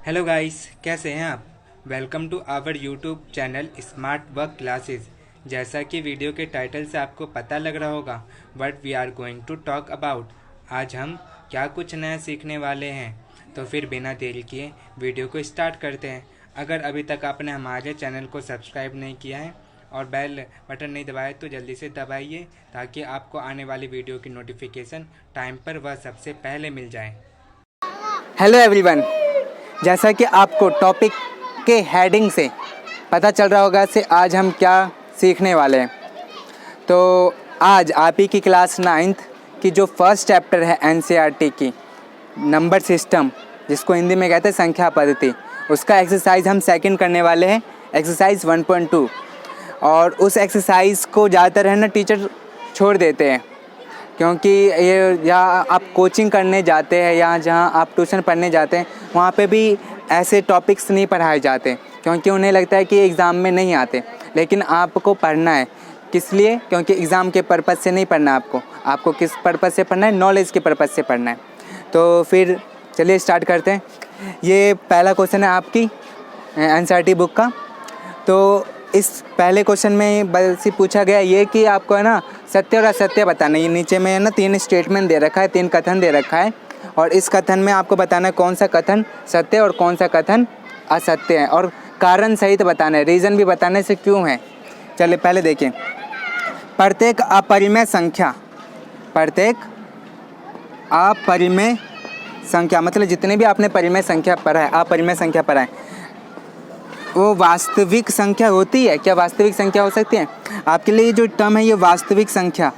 Hello guys, कैसे हैं आप। Welcome to our YouTube channel smart work classes. जैसा कि वीडियो के टाइटल से आपको पता लग रहा होगा what we are going to talk about. आज हम क्या कुछ नया सीखने वाले हैं। तो फिर बिना देरी किए वीडियो को स्टार्ट करते हैं। अगर अभी तक आपने हमारे चैनल को सब्सक्राइब नहीं किया है और बेल बटन नहीं दबाया तो जल्दी से दबाइए, ताकि आपको आने वाली वीडियो की नोटिफिकेशन टाइम पर वह सबसे पहले मिल जाए। हेलो एवरीवन, जैसा कि आपको टॉपिक के हेडिंग से पता चल रहा होगा से आज हम क्या सीखने वाले हैं। तो आज आप ही की क्लास 9th की जो फर्स्ट चैप्टर है एनसीईआरटी की नंबर सिस्टम, जिसको हिंदी में कहते हैं संख्या पद्धति, उसका एक्सरसाइज हम सेकंड करने वाले हैं, एक्सरसाइज 1.2। और उस एक्सरसाइज को ज़्यादातर है ना टीचर छोड़ देते हैं, क्योंकि ये या आप कोचिंग करने जाते हैं या जहाँ आप ट्यूशन पढ़ने जाते हैं वहाँ पे भी ऐसे टॉपिक्स नहीं पढ़ाए जाते, क्योंकि उन्हें लगता है कि एग्ज़ाम में नहीं आते। लेकिन आपको पढ़ना है, किस लिए? क्योंकि एग्ज़ाम के पर्पज़ से नहीं पढ़ना आपको किस पर्पज़ से पढ़ना है? नॉलेज के पर्पज़ से पढ़ना है। तो फिर चलिए स्टार्ट करते हैं। ये पहला क्वेश्चन है आपकी एनसीईआरटी बुक का। तो इस पहले क्वेश्चन में बस ही पूछा गया ये कि आपको है ना सत्य और असत्य बताना है। ये नीचे में है ना 3 स्टेटमेंट दे रखा है, 3 कथन दे रखा है, और इस कथन में आपको बताना है कौन सा कथन सत्य और कौन सा कथन असत्य है, और कारण सहित बताना है, रीज़न भी बताने से क्यों है। चलिए पहले देखिए, प्रत्येक अपरिमेय संख्या मतलब जितने भी आपने परिमेय संख्या पढ़ा है, अपरिमेय संख्या पढ़ा है, वो वास्तविक संख्या होती है। क्या वास्तविक संख्या हो सकती है? आपके लिए जो टर्म है ये वास्तविक संख्या,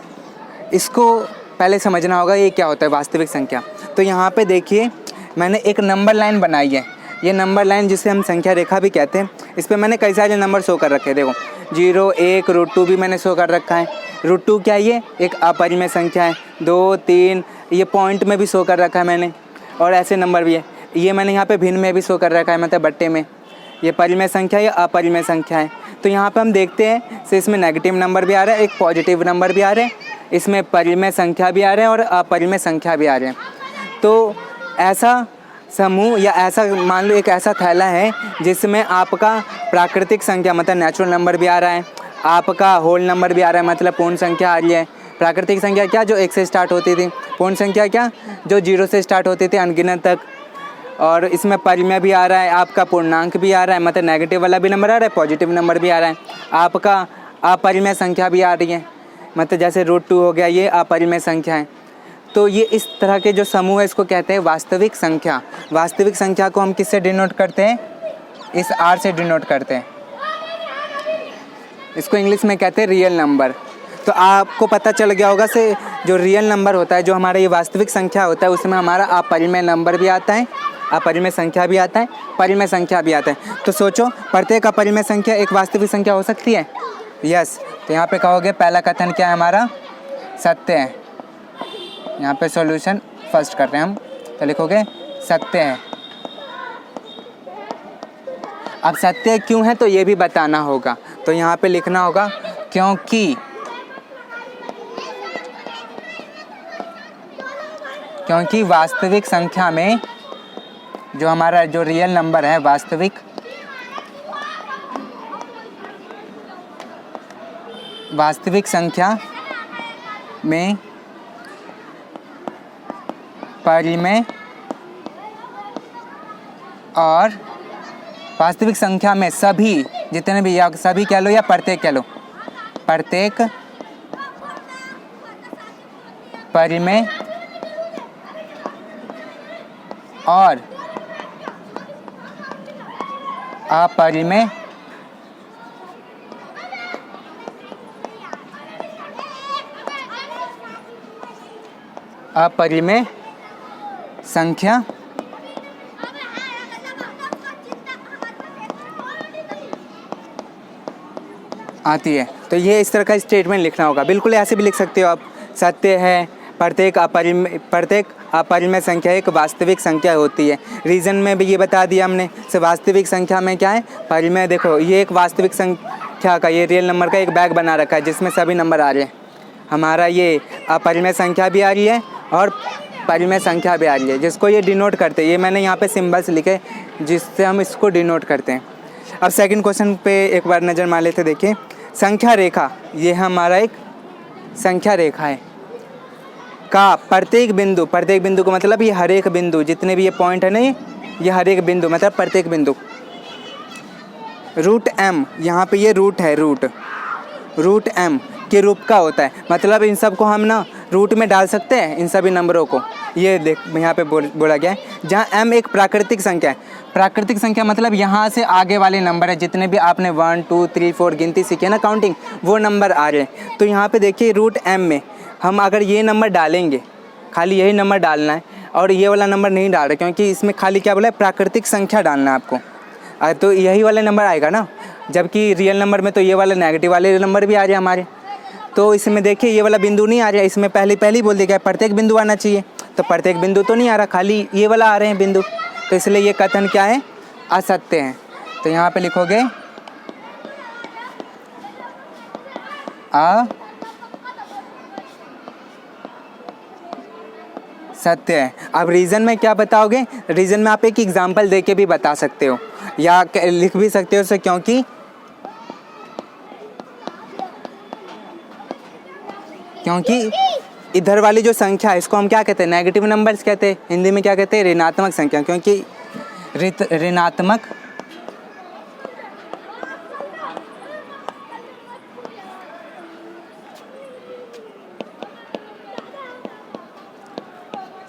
इसको पहले समझना होगा ये क्या होता है वास्तविक संख्या। तो यहाँ पे देखिए मैंने एक नंबर लाइन बनाई है। ये नंबर लाइन जिसे हम संख्या रेखा भी कहते हैं, इस पर मैंने कई सारे नंबर शो कर रखे हैं। देखो 0, 1, √2 भी मैंने शो कर रखा है। √2 क्या है? ये एक अपरिमेय संख्या है। 2, 3 ये पॉइंट में भी शो कर रखा है मैंने, और ऐसे नंबर भी है। ये मैंने यहाँ पे भिन्न में भी शो कर रखा है, मतलब बट्टे में। ये परिमेय संख्या या अपरिमेय संख्या है। तो यहाँ पे हम देखते हैं से इसमें नेगेटिव नंबर भी आ रहा है, एक पॉजिटिव नंबर भी आ रहे हैं, इसमें परिमेय संख्या भी आ रहे हैं और अपरिमेय संख्या भी आ रहे हैं। तो ऐसा समूह या ऐसा मान लो एक ऐसा थैला है जिसमें आपका प्राकृतिक संख्या मतलब नेचुरल नंबर भी आ रहा है, आपका होल नंबर भी आ रहा है मतलब पूर्ण संख्या आ रही है। प्राकृतिक संख्या क्या? जो 1 से स्टार्ट होती थी। पूर्ण संख्या क्या? जो 0 से स्टार्ट होती थी अनगिनत तक। और इसमें परिमेय भी आ रहा है, आपका पूर्णांक भी आ रहा है, मतलब नेगेटिव वाला भी नंबर आ रहा है, पॉजिटिव नंबर भी आ रहा है, आपका अपरिमेय संख्या भी आ रही है, मतलब जैसे √2 हो गया, ये अपरिमेय संख्या है। तो ये इस तरह के जो समूह है इसको कहते हैं वास्तविक संख्या। वास्तविक संख्या को हम किससे डिनोट करते हैं? इस R से डिनोट करते हैं। इसको इंग्लिश में कहते हैं रियल नंबर। तो आपको पता चल गया होगा से जो रियल नंबर होता है, जो हमारा ये वास्तविक संख्या होता है, उसमें हमारा अपरिमेय नंबर भी आता है, अपरिमेय संख्या भी आता है, परिमेय संख्या भी आता है। तो सोचो प्रत्येक अपरिमेय संख्या एक वास्तविक संख्या हो सकती है? यस। तो यहाँ पे कहोगे पहला कथन क्या है हमारा? सत्य है। यहाँ पे सॉल्यूशन फर्स्ट करते हैं हम, तो लिखोगे सत्य है। अब सत्य क्यों है तो ये भी बताना होगा। तो यहाँ पे लिखना होगा क्योंकि वास्तविक संख्या में जो हमारा जो रियल नंबर है वास्तविक संख्या में परिमेय और वास्तविक संख्या में सभी जितने भी, या सभी कह लो या प्रत्येक कह लो, प्रत्येक परिमेय और अपरिमेय संख्या आती है। तो ये इस तरह का स्टेटमेंट लिखना होगा। बिल्कुल ऐसे भी लिख सकते हो आप, सत्य है प्रत्येक अपरिमेय संख्या एक वास्तविक संख्या होती है। रीज़न में भी ये बता दिया हमने। से वास्तविक संख्या में क्या है? परिमेय। देखो ये एक वास्तविक संख्या का, ये रियल नंबर का एक बैग बना रखा है जिसमें सभी नंबर आ रहे हैं। हमारा ये अपरिमेय संख्या भी आ रही है और परिमेय संख्या भी आ रही है, जिसको ये डिनोट करते हैं। ये मैंने यहाँ पे सिंबल्स लिखे जिससे हम इसको डिनोट करते हैं। अब सेकंड क्वेश्चन पे एक बार नज़र मार लेते। देखिए संख्या रेखा, ये हमारा एक संख्या रेखा है का प्रत्येक बिंदु को मतलब ये हर एक बिंदु, जितने भी ये पॉइंट है ना, ये हर एक बिंदु मतलब प्रत्येक बिंदु रूट m, यहाँ पे ये रूट है, रूट m के रूप का होता है। मतलब इन सब को हम ना रूट में डाल सकते हैं, इन सभी नंबरों को। ये देख यहाँ पे बोला गया है, जहाँ m एक प्राकृतिक संख्या है। प्राकृतिक संख्या मतलब यहाँ से आगे वाले नंबर है, जितने भी आपने 1 2 3 4 गिनती सीखी है ना, काउंटिंग, वो नंबर आ रहे हैं। तो यहाँ पे देखिए रूट m में हम अगर ये नंबर डालेंगे, खाली यही नंबर डालना है, और ये वाला नंबर नहीं डाल रहे क्योंकि इसमें खाली क्या बोला है, प्राकृतिक संख्या डालना है आपको। तो यही वाला नंबर आएगा ना, जबकि रियल नंबर में तो ये वाला नेगेटिव वाले नंबर भी आ रहे हैं हमारे। तो इसमें देखिए ये वाला बिंदु नहीं आ रहा है, इसमें पहले ही बोल दिया गया प्रत्येक बिंदु आना चाहिए, तो प्रत्येक बिंदु तो नहीं आ रहा, खाली ये वाला आ रहे हैं बिंदु। तो इसलिए ये कथन क्या है, असत्य है। तो यहाँ पे लिखोगे सत्य है। अब रीज़न में क्या बताओगे, रीज़न में आप एक एग्जाम्पल दे के भी बता सकते हो या लिख भी सकते हो, क्योंकि इधर वाली जो संख्या है इसको हम क्या कहते हैं, नेगेटिव नंबर्स कहते हैं। हिंदी में क्या कहते हैं, ऋणात्मक संख्या, क्योंकि ऋणात्मक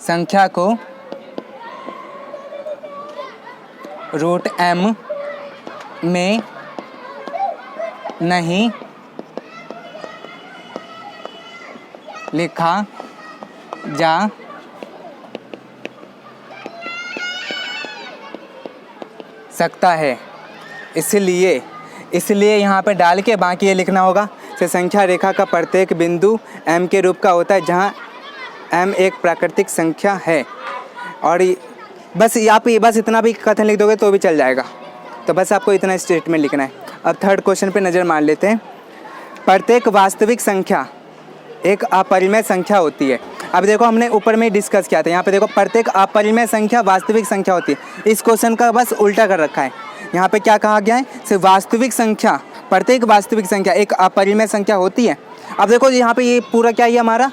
संख्या को रूट m में नहीं लिखा जा सकता है। इसलिए यहाँ पे डाल के बाकी ये लिखना होगा कि संख्या रेखा का प्रत्येक बिंदु m के रूप का होता है, जहाँ m एक प्राकृतिक संख्या है। और बस आप बस इतना भी कथन लिख दोगे तो भी चल जाएगा। तो बस आपको इतना स्टेटमेंट लिखना है। अब थर्ड क्वेश्चन पे नज़र मार लेते हैं। प्रत्येक वास्तविक संख्या एक अपरिमेय संख्या होती है। अब देखो हमने ऊपर में डिस्कस किया था, यहाँ पे देखो प्रत्येक अपरिमेय संख्या वास्तविक संख्या होती है। इस क्वेश्चन का बस उल्टा कर रखा है। यहाँ पे क्या कहा गया है, सिर्फ वास्तविक संख्या, प्रत्येक वास्तविक संख्या एक अपरिमेय संख्या होती है। अब देखो यहाँ पे ये पूरा क्या है, हमारा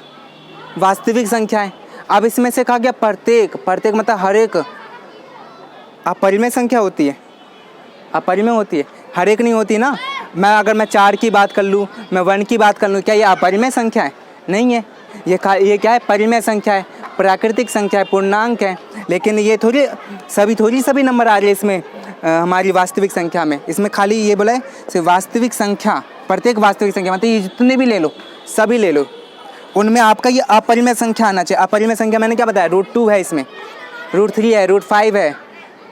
वास्तविक संख्या है। अब इसमें से कहा गया प्रत्येक मतलब हर एक अपरिमेय संख्या होती है, अपरिमेय होती है, हर एक नहीं होती ना। अगर मैं 4 की बात कर लूँ, मैं 1 की बात कर लूँ, क्या ये अपरिमेय संख्या है? नहीं है। ये क्या है, परिमेय संख्या है, प्राकृतिक संख्या है, पूर्णांक है। लेकिन ये सभी नंबर आ रहे हैं इसमें हमारी वास्तविक संख्या में। इसमें खाली ये बोला है सिर्फ वास्तविक संख्या, प्रत्येक वास्तविक संख्या मतलब ये जितने भी ले लो, सभी ले लो, उनमें आपका ये अपरिमेय संख्या आना चाहिए। अपरिमेय संख्या मैंने क्या बताया, √2 है, इसमें √3 है, √5 है,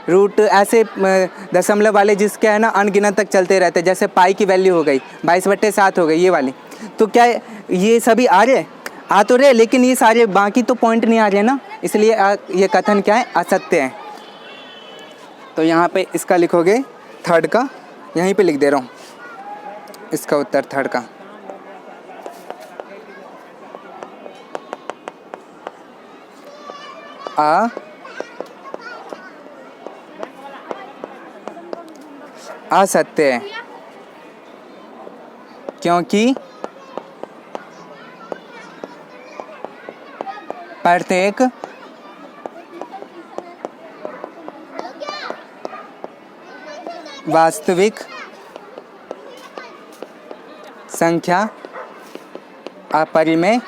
रूट ऐसे दशमलव वाले जिसके है ना अनगिनत तक चलते रहते हैं। जैसे पाई की वैल्यू हो गई 22/7 हो गई, ये वाली। तो क्या ये सभी आ रहे, आ तो रहे, लेकिन ये सारे बाकी तो पॉइंट नहीं आ रहे ना, इसलिए ये कथन क्या है, असत्य है। तो यहाँ पे इसका लिखोगे, थर्ड का यहीं पे लिख दे रहा हूँ, इसका उत्तर थर्ड का। असत्य है, क्योंकि प्रत्येक वास्तविक संख्या अपरिमेय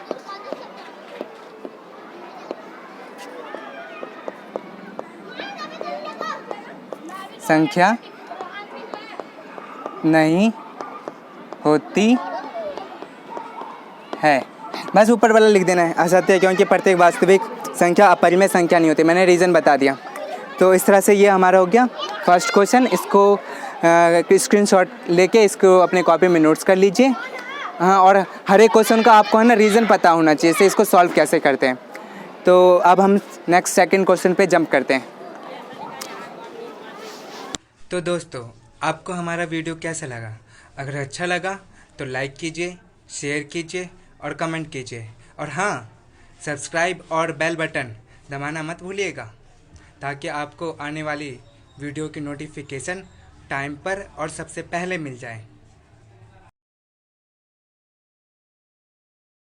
संख्या नहीं होती है। बस ऊपर वाला लिख देना है, असत्य है क्योंकि प्रत्येक वास्तविक संख्या अपरिमेय संख्या नहीं होती। मैंने रीज़न बता दिया। तो इस तरह से ये हमारा हो गया फर्स्ट क्वेश्चन। इसको स्क्रीनशॉट लेके इसको अपने कॉपी में नोट्स कर लीजिए। हाँ, और हर एक क्वेश्चन का आपको है ना रीज़न पता होना चाहिए, इससे इसको सॉल्व कैसे करते हैं। तो अब हम नेक्स्ट सेकंड क्वेश्चन पे जंप करते हैं। तो दोस्तों, आपको हमारा वीडियो कैसा लगा? अगर अच्छा लगा तो लाइक कीजिए, शेयर कीजिए और कमेंट कीजिए। और हाँ, सब्सक्राइब और बेल बटन दबाना मत भूलिएगा, ताकि आपको आने वाली वीडियो की नोटिफिकेशन टाइम पर और सबसे पहले मिल जाए।